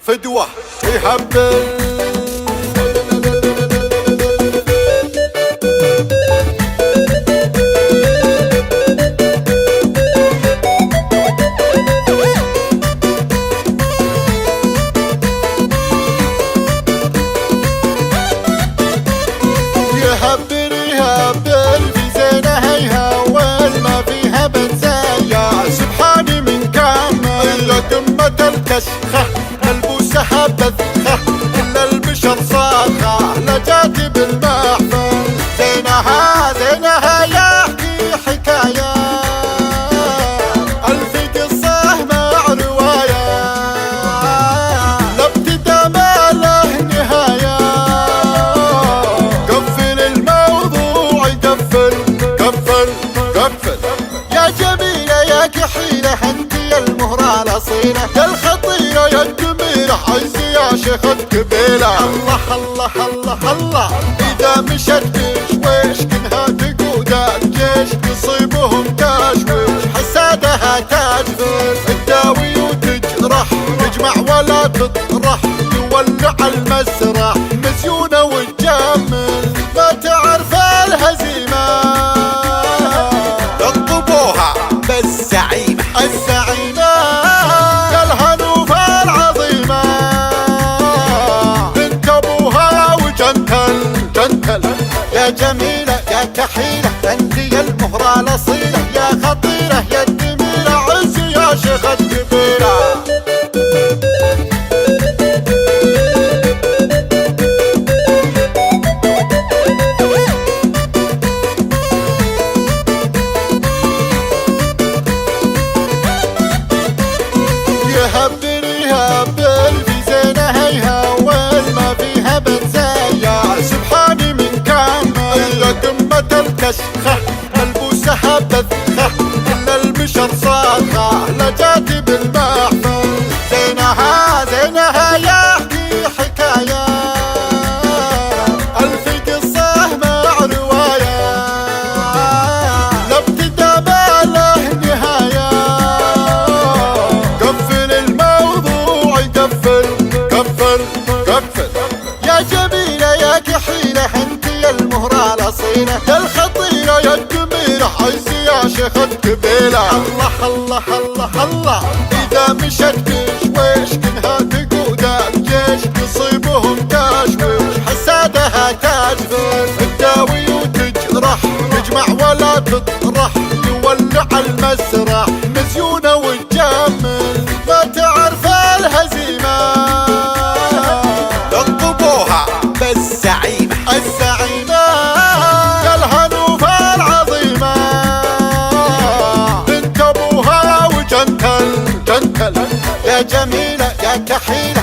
فدوة يهبل. يهبل يهبل في زينها يهول ما فيها بنزايا سبحاني من كامل قمة الكشخة ملبوسها بذخة كل البشر صاخة لجاتي بالمحفل زينها زينها يحكي حكاية ألف قصة مع رواية لا ابتدا ما له نهاية قفل الموضوع قفل قفل قفل يا جميلة يا كحيلة انت يا المهرة الأصيلة يا الخطيرة يا الجميلة عزي يا شيخ القبيلة الله الله الله الله إذا مشت بشويش كنها تقود الجيش يصيبهم تشويش حسادها تجفل تداوي وتجرح تجمع ولا تطرح تولع المسرح مزيونة وتجمل ما تعرف الهزيمة اطلبوها بالزعيمة الزعيمة يا الهنوفة العظيمة بنت ابوها وجنتل جنتل يا جميلة يا كحيلة انت يا المهرة الأصيلة يا خطيرة يا الجميلة عزي يا شيخ القبيلة. يهبل يهبل في زينها يهول ما فيها بنزايا سبحاني من كامل قمة الكشخة ملبوسها بذخة كل البشر صاخة لجاتي بالمحفل زينها زينها يحكي حكاية ألف قصة مع رواية لا ابتدا ما له نهاية قفل الموضوع قفل قفل قفل يا جميلة يا كحيلة انت يا المهرة الأصيلة يا الخطيرة يا الجميلة عزي يا شيخ القبيلة الله الله الله الله إذا مشت بشويش كنها تقود الجيش يصيبهم تشويش حسادها تجفل تداوي وتجرح تجمع ولا تطرح تولع المسرح مزيونة وتجمل ما تعرف الهزيمة اطلبوها بالزعيمة الزعيمة يا الهنوفة العظيمة بنت ابوها وجنتل جنتل يا جميلة يا كحيلة